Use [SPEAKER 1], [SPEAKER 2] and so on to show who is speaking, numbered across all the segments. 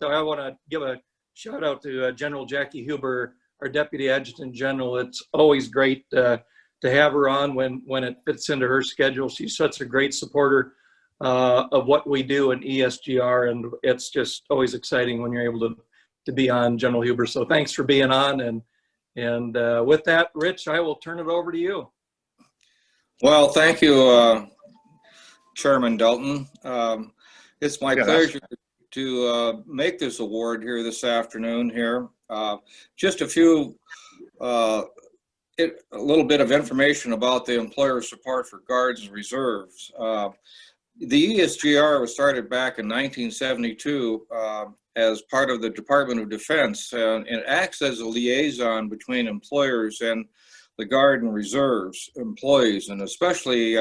[SPEAKER 1] So I want to give a shout out to General Jackie Huber, our Deputy Adjutant General. It's always great to have her on when it fits into her schedule. She's such a great supporter of what we do in ESGR, and it's just always exciting when you're able to be on, General Huber. So thanks for being on, and with that, Rich, I will turn it over to you.
[SPEAKER 2] Well, thank you, Chairman Dalton. It's my pleasure to make this award here this afternoon here. Just a little bit of information about the employer support for guards and reserves. The ESGR was started back in 1972 as part of the Department of Defense, and it acts as a liaison between employers and the Guard and Reserves employees, and especially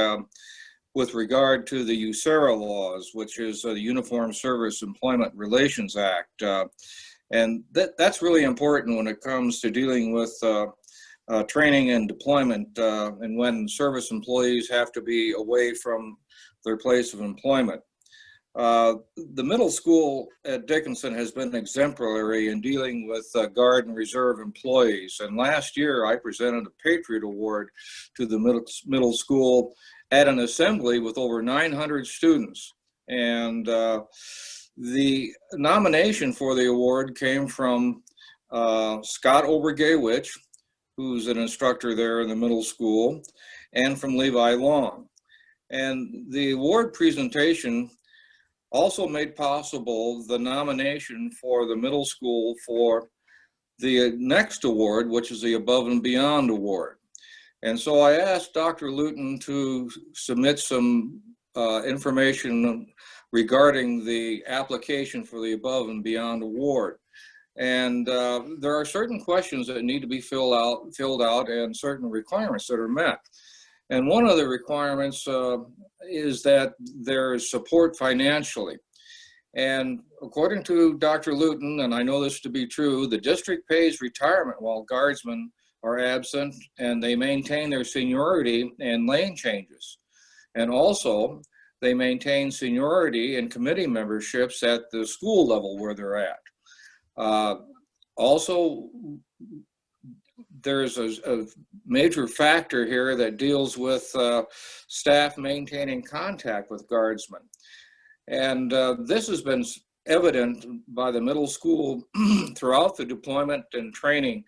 [SPEAKER 2] with regard to the USERA laws, which is the Uniform Service Employment Relations Act. And that's really important when it comes to dealing with training and deployment, and when service employees have to be away from their place of employment. The middle school at Dickinson has been exemplary in dealing with Guard and Reserve employees. And last year I presented a Patriot Award to the middle school at an assembly with over 900 students. And the nomination for the award came from Scott Obergay-Witch, who's an instructor there in the middle school, and from Levi Long. And the award presentation also made possible the nomination for the middle school for the next award, which is the Above and Beyond Award. And so I asked Dr. Luton to submit some information regarding the application for the Above and Beyond Award. And there are certain questions that need to be filled out and certain requirements that are met. And one of the requirements is that there is support financially. And according to Dr. Luton, and I know this to be true, the district pays retirement while guardsmen are absent, and they maintain their seniority and lane changes. And also, they maintain seniority and committee memberships at the school level where they're at. Also, there's a major factor here that deals with staff maintaining contact with guardsmen. And this has been evident by the middle school throughout the deployment and training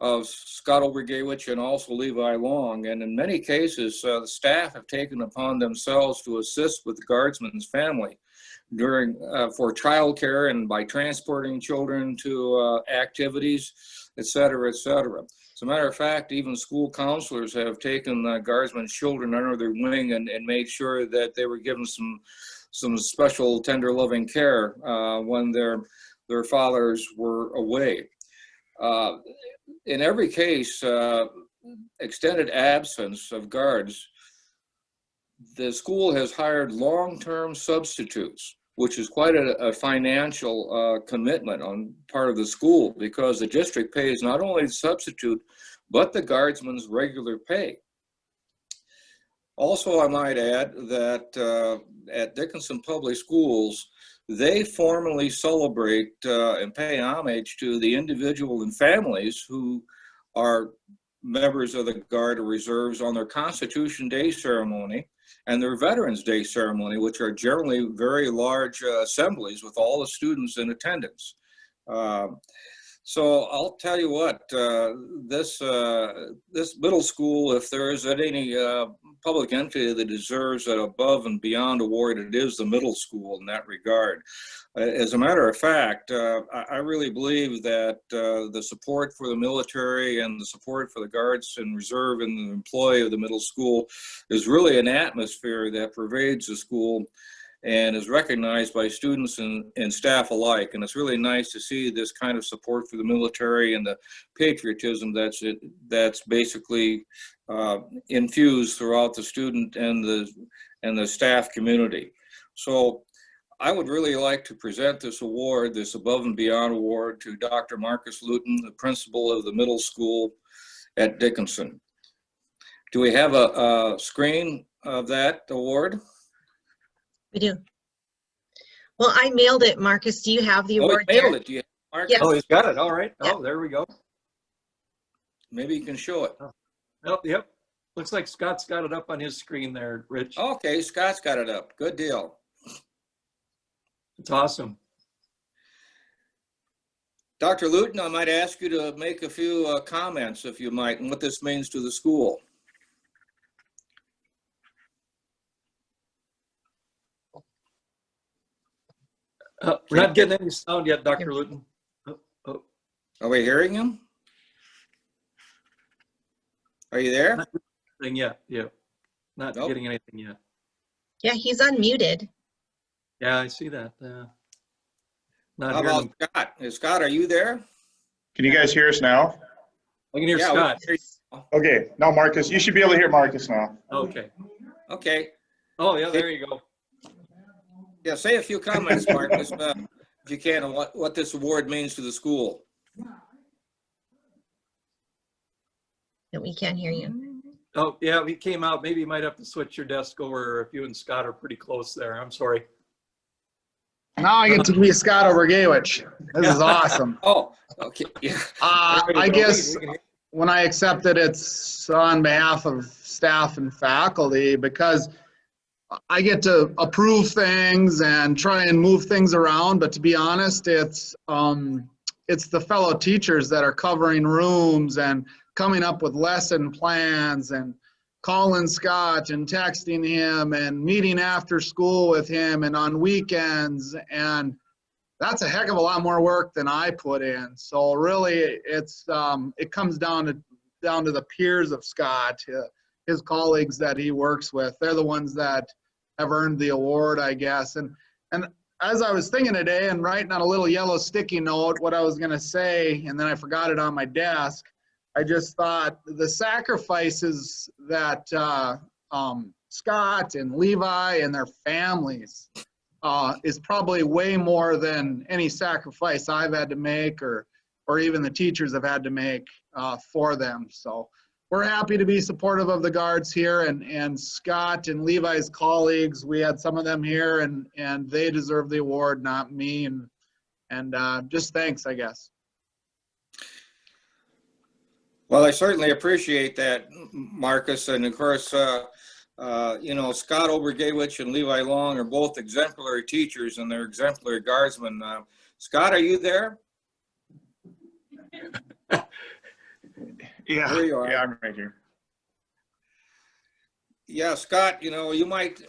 [SPEAKER 2] of Scott Obergay-Witch and also Levi Long. And in many cases, the staff have taken upon themselves to assist with the guardsman's family during for childcare and by transporting children to activities, et cetera, et cetera. As a matter of fact, even school counselors have taken guardsmen's children under their wing and made sure that they were given some special tender loving care when their fathers were away. In every case, extended absence of guards, the school has hired long-term substitutes, which is quite a financial commitment on part of the school, because the district pays not only the substitute, but the guardsman's regular pay. Also, I might add that at Dickinson Public Schools, they formally celebrate and pay homage to the individual and families who are members of the Guard or Reserves on their Constitution Day ceremony and their Veterans Day ceremony, which are generally very large assemblies with all the students in attendance. So I'll tell you what, this middle school, if there is any public entity that deserves an Above and Beyond award, it is the middle school in that regard. As a matter of fact, I really believe that the support for the military and the support for the Guards and Reserve and the employee of the middle school is really an atmosphere that pervades the school and is recognized by students and staff alike. And it's really nice to see this kind of support for the military and the patriotism that's basically infused throughout the student and the staff community. So I would really like to present this award, this Above and Beyond award, to Dr. Marcus Luton, the principal of the middle school at Dickinson. Do we have a screen of that award?
[SPEAKER 3] We do. Well, I mailed it, Marcus. Do you have the
[SPEAKER 2] Oh,
[SPEAKER 3] award
[SPEAKER 2] he mailed
[SPEAKER 3] there?
[SPEAKER 2] it to you, Marcus?
[SPEAKER 3] Yes.
[SPEAKER 1] Oh, he's got it. All right.
[SPEAKER 3] Yeah.
[SPEAKER 1] Oh, there we go.
[SPEAKER 2] Maybe you can show it.
[SPEAKER 1] Oh, yep. Looks like Scott's got it up on his screen there, Rich.
[SPEAKER 2] Okay, Scott's got it up. Good deal.
[SPEAKER 1] It's awesome.
[SPEAKER 2] Dr. Luton, I might ask you to make a few comments, if you might, and what this means to the school.
[SPEAKER 1] We're not getting any sound yet, Dr. Luton. Oh,
[SPEAKER 2] Are we hearing him? Are you there?
[SPEAKER 1] not anything yet. Yeah. Not
[SPEAKER 2] Nope.
[SPEAKER 1] getting anything yet.
[SPEAKER 3] Yeah, he's unmuted.
[SPEAKER 1] Yeah, I see that. Not
[SPEAKER 2] How
[SPEAKER 1] hearing
[SPEAKER 2] about
[SPEAKER 1] him.
[SPEAKER 2] Scott? Scott, are you there?
[SPEAKER 4] Can you guys hear us now?
[SPEAKER 1] I can hear
[SPEAKER 2] Yeah, we
[SPEAKER 1] Scott.
[SPEAKER 2] can hear you.
[SPEAKER 4] Okay, now Marcus, you should be able to hear Marcus now.
[SPEAKER 1] Okay.
[SPEAKER 2] Okay.
[SPEAKER 1] Oh, yeah, there you go.
[SPEAKER 2] Yeah, say a few comments, Marcus, if you can, on what this award means to the school.
[SPEAKER 3] No, we can't hear you.
[SPEAKER 1] Oh, yeah, he came out. Maybe you might have to switch your desk over if you and Scott are pretty close there. I'm sorry.
[SPEAKER 5] Now I get to be Scott over Gaywich. This is awesome.
[SPEAKER 2] Oh, okay. Yeah.
[SPEAKER 5] I guess when I accepted, it's on behalf of staff and faculty because I get to approve things and try and move things around. But to be honest, it's the fellow teachers that are covering rooms and coming up with lesson plans and calling Scott and texting him and meeting after school with him and on weekends, and that's a heck of a lot more work than I put in. So really, it's it comes down to the peers of Scott, his colleagues that he works with. They're the ones that have earned the award, I guess. And as I was thinking today and writing on a little yellow sticky note what I was going to say, and then I forgot it on my desk, I just thought the sacrifices that Scott and Levi and their families is probably way more than any sacrifice I've had to make or even the teachers have had to make for them. So we're happy to be supportive of the guards here, and Scott and Levi's colleagues, we had some of them here and they deserve the award, not me, and just thanks, I guess.
[SPEAKER 2] Well, I certainly appreciate that, Marcus. And of course, you know, Scott Obergewich and Levi Long are both exemplary teachers and they're exemplary guardsmen. Scott, are you there?
[SPEAKER 4] Yeah,
[SPEAKER 2] There you are.
[SPEAKER 4] yeah, I'm right here.
[SPEAKER 2] Yeah, Scott, you know, you might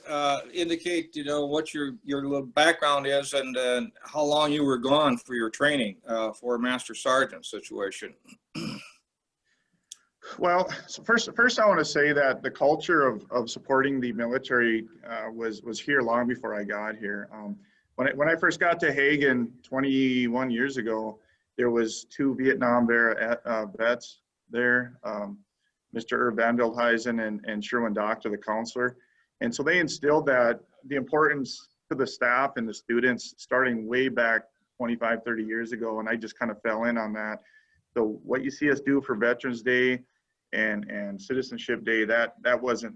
[SPEAKER 2] indicate, you know, what your little background is and how long you were gone for your training for a Master Sergeant situation.
[SPEAKER 4] Well, so first I want to say that the culture of supporting the military was here long before I got here. When I first got to Hagen 21 years ago, there was 2 Vietnam vets there, Mr. Irv Van Veldhuizen and Sherwin Doctor, the counselor. And so they instilled that the importance to the staff and the students starting way back 25, 30 years ago. And I just kind of fell in on that. So what you see us do for Veterans Day and Citizenship Day, that wasn't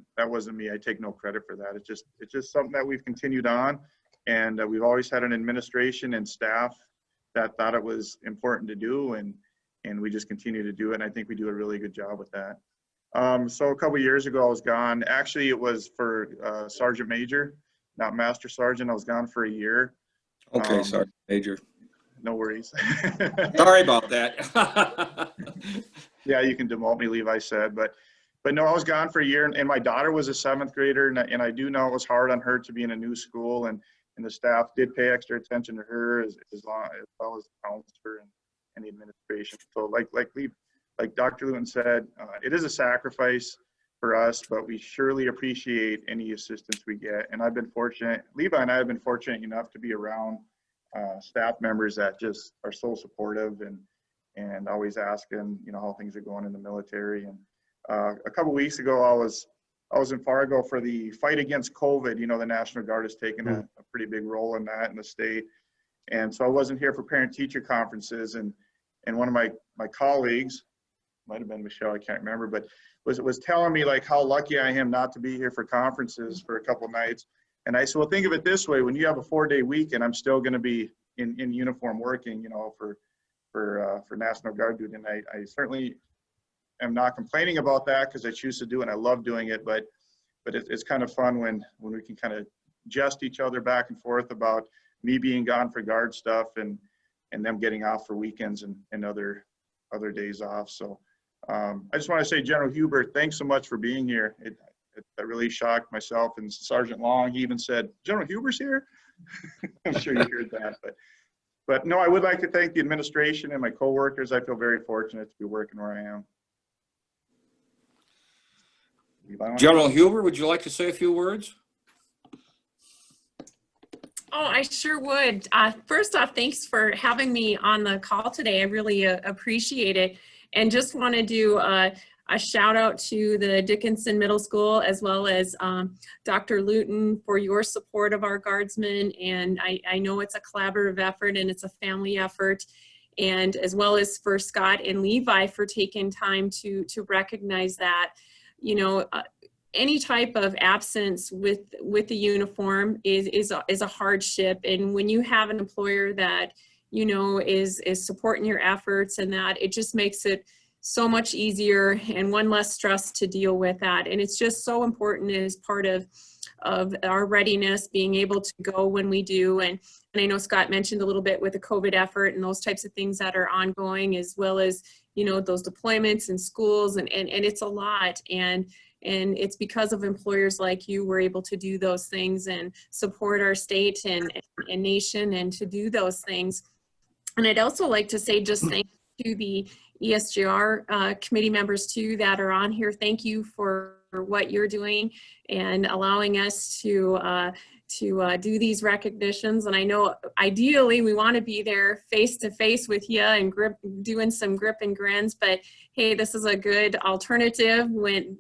[SPEAKER 4] me. I take no credit for that. It's just something that we've continued on, and we've always had an administration and staff that thought it was important to do, and we just continue to do it. And I think we do a really good job with that. So a couple of years ago, I was gone. Actually, it was for Sergeant Major, not Master Sergeant. I was gone for a year.
[SPEAKER 2] Okay, Sergeant Major.
[SPEAKER 4] No worries.
[SPEAKER 2] Sorry about that.
[SPEAKER 4] Yeah, you can demote me, Levi said, but no, I was gone for a year, and my daughter was a 7th grader, and I do know it was hard on her to be in a new school, and the staff did pay extra attention to her as well as the counselor and the administration. So like Dr. Luton said, it is a sacrifice for us, but we surely appreciate any assistance we get. And I've been fortunate, Levi and I have been fortunate enough to be around staff members that just are so supportive and always asking, you know, how things are going in the military. And a couple of weeks ago, I was in Fargo for the fight against COVID. You know, the National Guard has taken a pretty big role in that in the state. And so I wasn't here for parent-teacher conferences. And one of my colleagues, might have been Michelle, I can't remember, but was telling me like how lucky I am not to be here for conferences for a couple of nights. And I said, well, think of it this way, when you have a 4-day weekend, I'm still going to be in uniform working, you know, for National Guard duty. And I certainly am not complaining about that because I choose to do it and I love doing it, but it's kind of fun when we can kind of jest each other back and forth about me being gone for guard stuff and them getting off for weekends and other days off. So I just want to say, General Huber, thanks so much for being here. It really shocked myself and Sergeant Long. He even said, General Huber's here? I'm sure you heard that. But no, I would like to thank the administration and my coworkers. I feel very fortunate to be working where I am.
[SPEAKER 2] General Huber, would you like to say a few words?
[SPEAKER 6] Oh, I sure would. First off, thanks for having me on the call today. I really appreciate it. And just want to do a shout out to the Dickinson Middle School as well as Dr. Luton for your support of our guardsmen. And I know it's a collaborative effort and it's a family effort. And as well as for Scott and Levi for taking time to recognize that, you know, any type of absence with the uniform is a hardship. And when you have an employer that, you know, is supporting your efforts and that, it just makes it so much easier and one less stress to deal with that. And it's just so important as part of our readiness, being able to go when we do. And I know Scott mentioned a little bit with the COVID effort and those types of things that are ongoing, as well as, you know, those deployments in schools, and it's a lot. And it's because of employers like you, we're able to do those things and support our state and nation and to do those things. And I'd also like to say just thank you to the ESGR committee members too that are on here. Thank you for what you're doing and allowing us to do these recognitions. And I know ideally we want to be there face to face with you and doing some grip and grins, but hey, this is a good alternative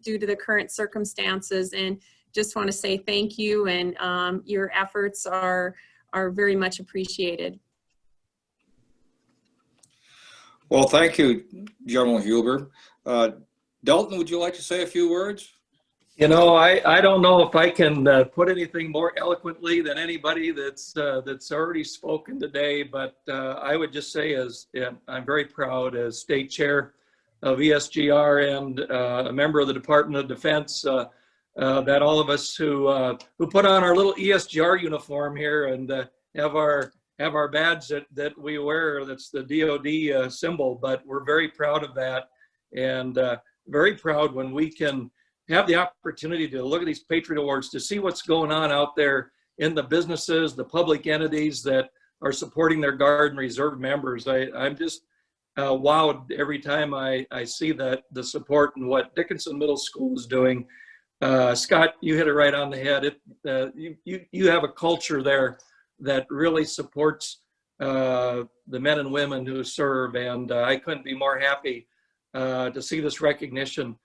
[SPEAKER 6] due to the current circumstances. And just want to say thank you, and your efforts are very much appreciated.
[SPEAKER 2] Well, thank you, General Huber. Dalton, would you like to say a few words?
[SPEAKER 1] You know, I don't know if I can put anything more eloquently than anybody that's already spoken today, but I would just say I'm very proud as state chair of ESGR and a member of the Department of Defense that all of us who put on our little ESGR uniform here and have our badge that we wear, that's the DOD symbol, but we're very proud of that, and very proud when we can have the opportunity to look at these Patriot Awards, to see what's going on out there in the businesses, the public entities that are supporting their Guard and Reserve members. I'm just wowed every time I see the support and what Dickinson Middle School is doing. Scott, you hit it right on the head. You have a culture there that really supports the men and women who serve, and I couldn't be more happy to see this recognition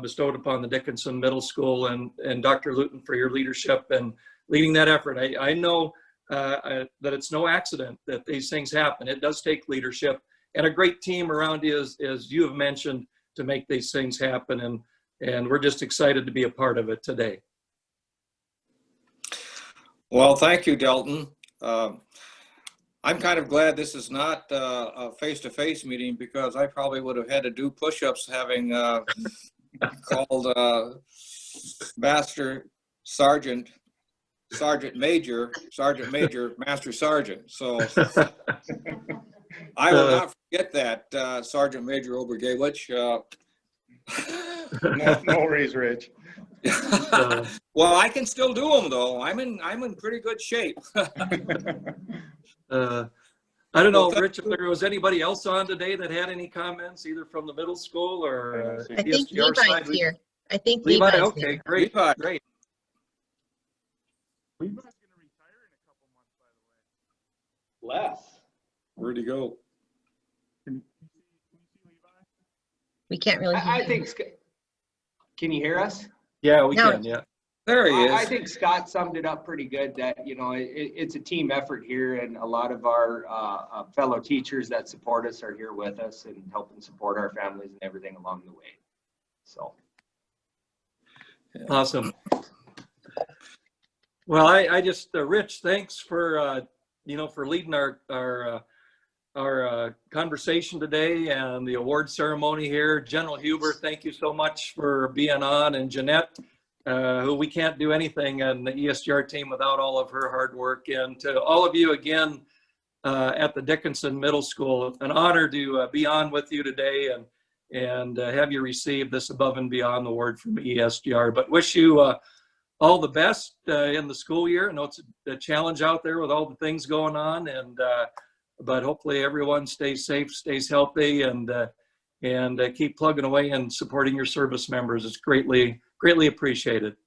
[SPEAKER 1] bestowed upon the Dickinson Middle School and Dr. Luton for your leadership and leading that effort. I know that it's no accident that these things happen. It does take leadership and a great team around you, as you have mentioned, to make these things happen. And we're just excited to be a part of it today.
[SPEAKER 2] Well, thank you, Dalton. I'm kind of glad this is not a face-to-face meeting, because I probably would have had to do push-ups having called Master Sergeant, Sergeant Major, Master Sergeant. So I will not forget that, Sergeant Major Obergewich.
[SPEAKER 4] No worries, Rich.
[SPEAKER 2] Well, I can still do them though. I'm in pretty good shape.
[SPEAKER 1] I don't know, Rich, if there was anybody else on today that had any comments, either from the middle school or
[SPEAKER 3] I think
[SPEAKER 1] ESGR
[SPEAKER 3] Levi's
[SPEAKER 1] side.
[SPEAKER 3] here. I think
[SPEAKER 1] Levi,
[SPEAKER 3] Levi's
[SPEAKER 1] okay,
[SPEAKER 3] here.
[SPEAKER 1] great,
[SPEAKER 2] Levi.
[SPEAKER 1] great.
[SPEAKER 4] Levi's going to retire in a couple months, by the way.
[SPEAKER 7] Less.
[SPEAKER 2] Where'd he go?
[SPEAKER 4] Can you see Levi?
[SPEAKER 3] We can't really hear
[SPEAKER 7] I
[SPEAKER 3] you.
[SPEAKER 7] think, can you hear us?
[SPEAKER 1] Yeah, we
[SPEAKER 3] No.
[SPEAKER 1] can, yeah.
[SPEAKER 2] There he is.
[SPEAKER 7] I think Scott summed it up pretty good, that, you know, it's a team effort here, and a lot of our fellow teachers that support us are here with us and helping support our families and everything along the way. So.
[SPEAKER 1] Awesome. Well, I just, Rich, thanks for, for leading our conversation today and the award ceremony here. General Huber, thank you so much for being on, and Jeanette, who we can't do anything on the ESGR team without all of her hard work. And to all of you again at the Dickinson Middle School, an honor to be on with you today and have you receive this Above and Beyond award from ESGR. But wish you all the best in the school year. I know it's a challenge out there with all the things going on, and but hopefully everyone stays safe, stays healthy, and keep plugging away and supporting your service members. It's greatly appreciated.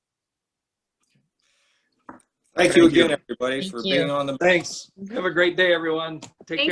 [SPEAKER 2] Thank you again, everybody, for
[SPEAKER 3] Thank you.
[SPEAKER 2] being on the.
[SPEAKER 1] Thanks. Have a great day, everyone. Take care.